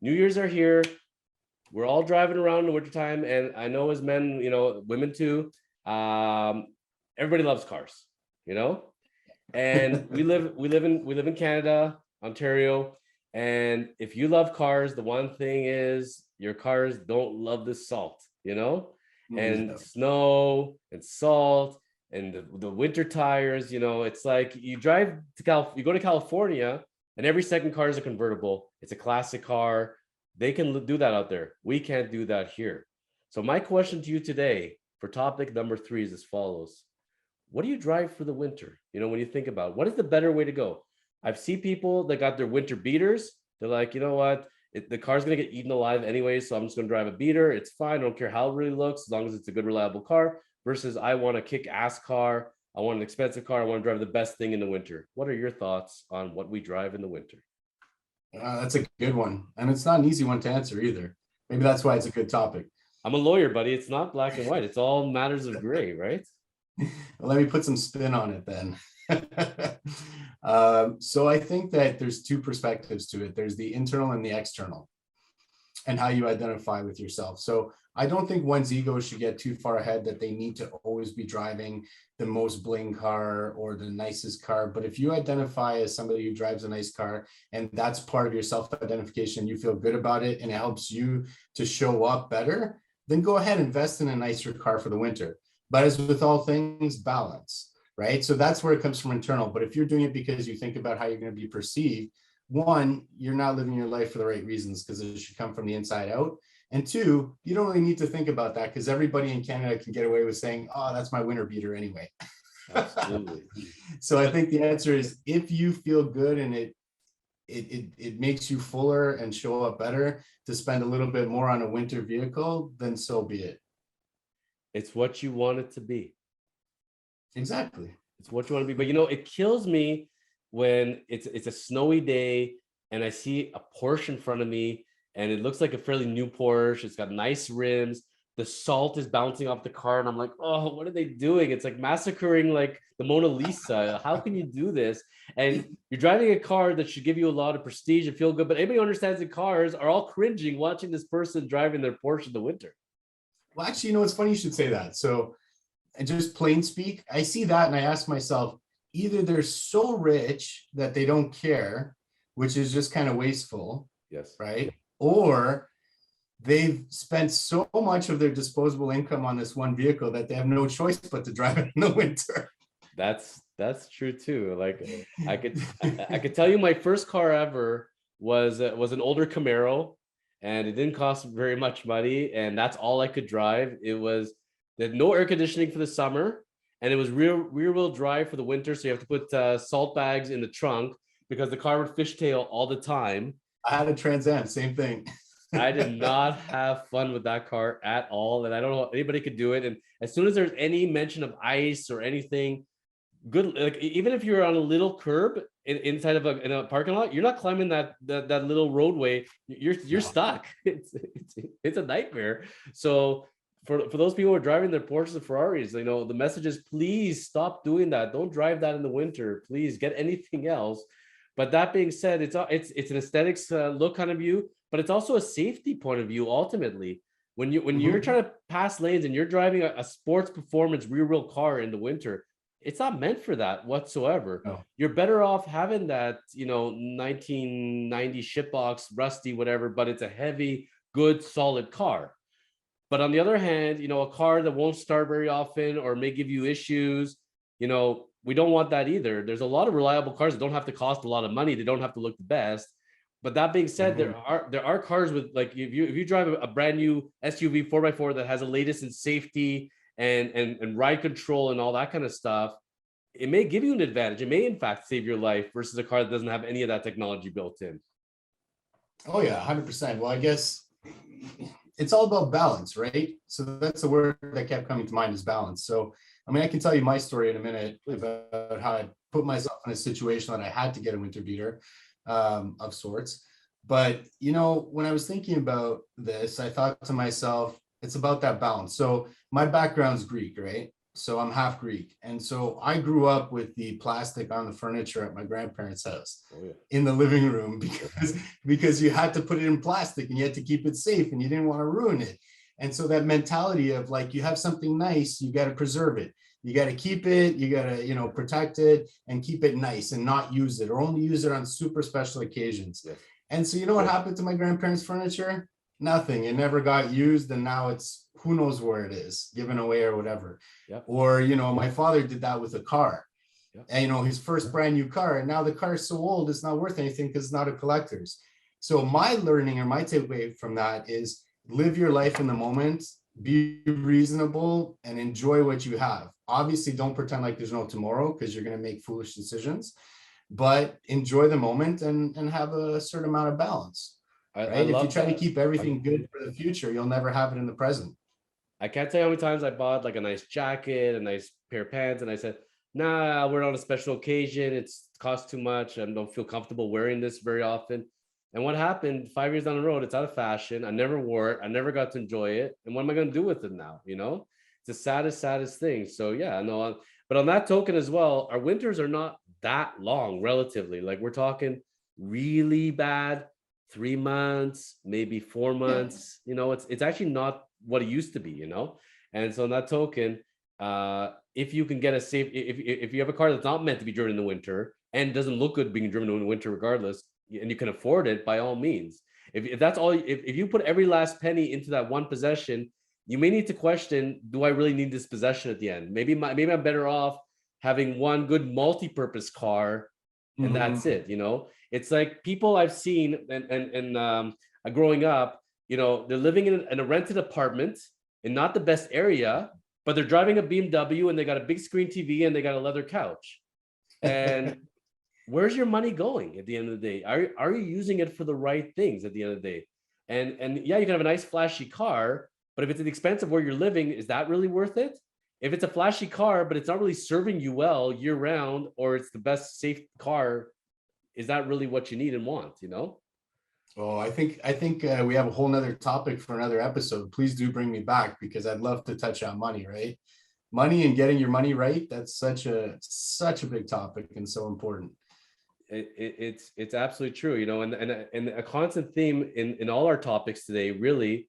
New Year's are here. We're all driving around in the wintertime. And I know as men, women too, everybody loves cars, and we live in Canada, Ontario. And if you love cars, the one thing is your cars don't love the salt, and snow and salt and the winter tires. It's like you you go to California and every second car is a convertible. It's a classic car. They can do that out there. We can't do that here. So my question to you today for topic number 3 is as follows. What do you drive for the winter? When you think about what is the better way to go? I've seen people that got their winter beaters. They're like, you know what? The car's going to get eaten alive anyway, so I'm just going to drive a beater. It's fine. I don't care how it really looks, as long as it's a good, reliable car. Versus I want a kick-ass car. I want an expensive car. I want to drive the best thing in the winter. What are your thoughts on what we drive in the winter? That's a good one. And it's not an easy one to answer either. Maybe that's why it's a good topic. I'm a lawyer, buddy. It's not black and white. It's all matters of gray, right? Well, let me put some spin on it then. So I think that there's 2 perspectives to it. There's the internal and the external, and how you identify with yourself. So I don't think one's ego should get too far ahead that they need to always be driving the most bling car or the nicest car. But if you identify as somebody who drives a nice car and that's part of your self-identification, you feel good about it and it helps you to show up better, then go ahead and invest in a nicer car for the winter. But as with all things, balance, right? So that's where it comes from internal. But if you're doing it because you think about how you're going to be perceived, 1, you're not living your life for the right reasons, because it should come from the inside out. And 2, you don't really need to think about that, because everybody in Canada can get away with saying, oh, that's my winter beater anyway. Absolutely. So I think the answer is, if you feel good and it makes you fuller and show up better to spend a little bit more on a winter vehicle, then so be it. It's what you want it to be. Exactly. It's what you want to be. But it kills me when it's a snowy day and I see a Porsche in front of me and it looks like a fairly new Porsche. It's got nice rims. The salt is bouncing off the car and I'm like, oh, what are they doing? It's like massacring like the Mona Lisa. How can you do this? And you're driving a car that should give you a lot of prestige and feel good, but anybody who understands the cars are all cringing watching this person driving their Porsche in the winter. Well, actually, it's funny you should say that. So, and just plain speak, I see that and I ask myself, either they're so rich that they don't care, which is just kind of wasteful. Yes. Right. Or they've spent so much of their disposable income on this one vehicle that they have no choice but to drive it in the winter. That's true too. Like I could tell you my first car ever was an older Camaro, and it didn't cost very much money, and that's all I could drive. They had no air conditioning for the summer, and it was rear wheel drive for the winter. So you have to put salt bags in the trunk because the car would fishtail all the time. I had a Trans Am, same thing. I did not have fun with that car at all, and I don't know if anybody could do it. And as soon as there's any mention of ice or anything, good, like even if you're on a little curb inside of in a parking lot, you're not climbing that little roadway. You're stuck. It's a nightmare. So for those people who are driving their Porsches and Ferraris, the message is, please stop doing that. Don't drive that in the winter. Please get anything else. But that being said, it's an aesthetics look kind of view, but it's also a safety point of view. Ultimately, when you're trying to pass lanes and you're driving a sports performance rear wheel car in the winter, it's not meant for that whatsoever. No. You're better off having that 1990 shitbox, rusty, whatever, but it's a heavy, good, solid car. But on the other hand, a car that won't start very often or may give you issues, we don't want that either. There's a lot of reliable cars that don't have to cost a lot of money. They don't have to look the best. But that being said, there are cars with, like, if you drive a brand new SUV 4x4 that has the latest in safety and ride control and all that kind of stuff, it may give you an advantage. It may in fact save your life versus a car that doesn't have any of that technology built in. Oh yeah, 100%. Well, I guess it's all about balance, right? So that's the word that kept coming to mind, is balance. So I can tell you my story in a minute about how I put myself in a situation that I had to get a winter beater of sorts. But, when I was thinking about this, I thought to myself, it's about that balance. So my background's Greek, right? So I'm half Greek. And so I grew up with the plastic on the furniture at my grandparents' house Oh yeah. in the living room because you had to put it in plastic and you had to keep it safe and you didn't want to ruin it. And so that mentality of like, you have something nice, you got to preserve it. You got to keep it, you got to, protect it and keep it nice and not use it or only use it on super special occasions. Yes. And so, you know what happened to my grandparents' furniture? Nothing. It never got used. And now it's who knows where it is, given away or whatever. Yep. Or, my father did that with a car. Yep. And, his first brand new car. And now the car is so old, it's not worth anything because it's not a collector's. So my learning or my takeaway from that is live your life in the moment, be reasonable and enjoy what you have. Obviously, don't pretend like there's no tomorrow because you're going to make foolish decisions, but enjoy the moment and have a certain amount of balance. I Right? If you love try to that. keep everything good for the future, you'll never have it in the present. I can't tell you how many times I bought like a nice jacket, a nice pair of pants, and I said, nah, we're on a special occasion. It's cost too much. I don't feel comfortable wearing this very often. And what happened 5 years down the road, it's out of fashion. I never wore it. I never got to enjoy it. And what am I going to do with it now? It's the saddest thing. So yeah, no, but on that token as well, our winters are not that long relatively. Like we're talking really bad, 3 months, maybe four Yeah. months. It's actually not what it used to be. And so on that token, if you can get a safe, if you have a car that's not meant to be driven in the winter and doesn't look good being driven in the winter regardless, and you can afford it, by all means. If that's all, if you put every last penny into that one possession, you may need to question, do I really need this possession at the end? Maybe I'm better off having one good multi-purpose car and that's Mhm. it. It's like people I've seen and growing up, they're living in a rented apartment in not the best area, but they're driving a BMW and they got a big screen TV and they got a leather couch. And where's your money going at the end of the day? Are you using it for the right things at the end of the day? And yeah, you can have a nice flashy car, but if it's at the expense of where you're living, is that really worth it? If it's a flashy car, but it's not really serving you well year round, or it's the best safe car, is that really what you need and want? Oh, I think we have a whole nother topic for another episode. Please do bring me back because I'd love to touch on money, right? Money and getting your money right. That's such a big topic and so important. It's absolutely true. And a constant theme in all our topics today, really,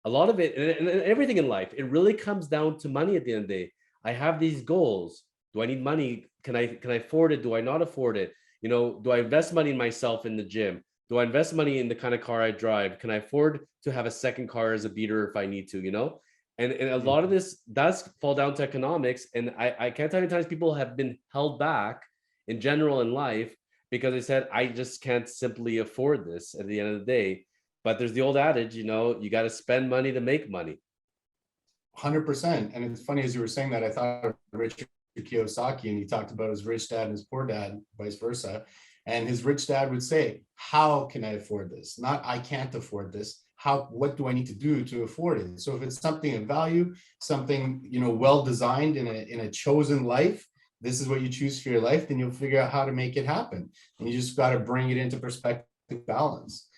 a lot of it and everything in life, it really comes down to money at the end of the day. I have these goals. Do I need money? Can I afford it? Do I not afford it? Do I invest money in myself in the gym? Do I invest money in the kind of car I drive? Can I afford to have a second car as a beater if I need to? And a lot of this does fall down to economics. And I can't tell you times people have been held back in general in life because they said, I just can't simply afford this at the end of the day. But there's the old adage, you got to spend money to make money. 100%. And it's funny as you were saying that, I thought of Richard Kiyosaki, and he talked about his rich dad and his poor dad, vice versa. And his rich dad would say, how can I afford this? Not I can't afford this. What do I need to do to afford it? So if it's something of value, something, well designed in a chosen life, this is what you choose for your life, then you'll figure out how to make it happen. And you just got to bring it into perspective, balance.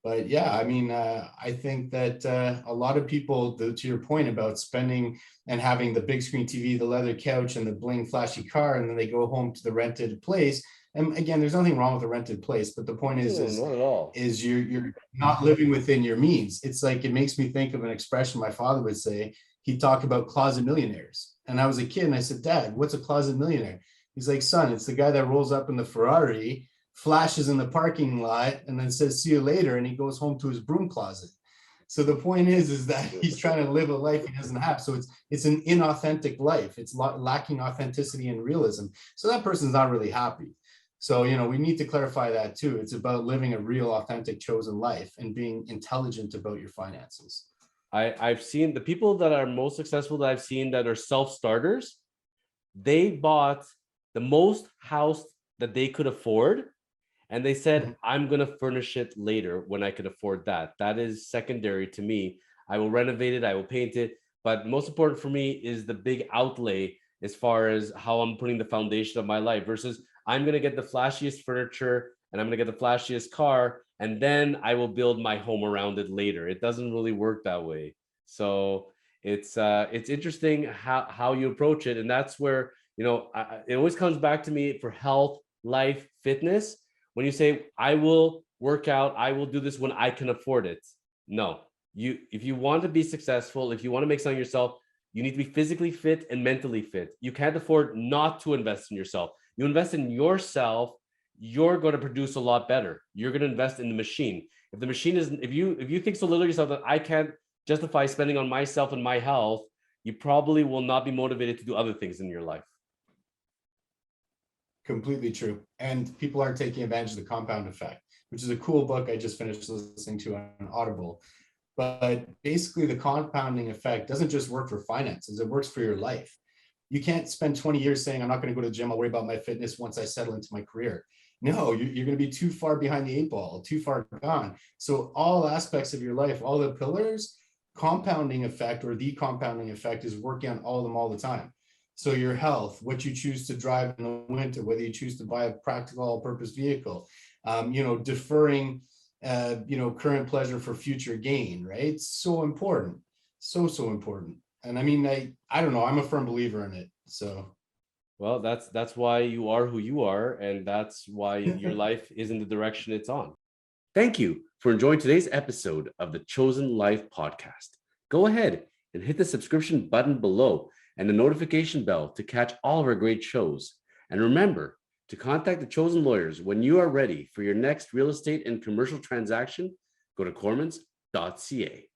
But yeah, I mean, I think that a lot of people, to your point about spending and having the big screen TV, the leather couch, and the bling flashy car, and then they go home to the rented place. And again, there's nothing wrong with a rented place, but the point is, Not at all. you're not living within your means. It's like, it makes me think of an expression my father would say. He'd talk about closet millionaires. And I was a kid and I said, Dad, what's a closet millionaire? He's like, son, it's the guy that rolls up in the Ferrari, flashes in the parking lot, and then says, see you later. And he goes home to his broom closet. So the point is that he's trying to live a life he doesn't have. So it's an inauthentic life. It's lacking authenticity and realism. So that person's not really happy. So, we need to clarify that too. It's about living a real, authentic, chosen life and being intelligent about your finances. I've seen the people that are most successful that I've seen that are self-starters, they bought the most house that they could afford. And they said, I'm going to furnish it later when I can afford that. That is secondary to me. I will renovate it. I will paint it. But most important for me is the big outlay as far as how I'm putting the foundation of my life versus I'm going to get the flashiest furniture and I'm going to get the flashiest car. And then I will build my home around it later. It doesn't really work that way. So It's interesting how you approach it, and that's where, you know, it always comes back to me for health, life, fitness. When you say, I will work out, I will do this when I can afford it. No, if you want to be successful, if you want to make something yourself, you need to be physically fit and mentally fit. You can't afford not to invest in yourself. You invest in yourself, you're going to produce a lot better. You're going to invest in the machine. If the machine is, if you think so little of yourself that I can't justify spending on myself and my health, you probably will not be motivated to do other things in your life. Completely true. And people aren't taking advantage of the compound effect, which is a cool book I just finished listening to on Audible. But basically, the compounding effect doesn't just work for finances, it works for your life. You can't spend 20 years saying, I'm not going to go to the gym, I'll worry about my fitness once I settle into my career. No, you're going to be too far behind the 8 ball, too far gone. So all aspects of your life, all the pillars, compounding effect or the compounding effect is working on all of them all the time. So your health, what you choose to drive in the winter, whether you choose to buy a practical all-purpose vehicle, deferring, current pleasure for future gain, right? It's so important, so important. And I mean, I don't know, I'm a firm believer in it. So, well, that's why you are who you are, and that's why your life is in the direction it's on. Thank you for enjoying today's episode of the Chosen Life podcast. Go ahead and hit the subscription button below and the notification bell to catch all of our great shows. And remember to contact the Chosen Lawyers when you are ready for your next real estate and commercial transaction. Go to kormans.ca.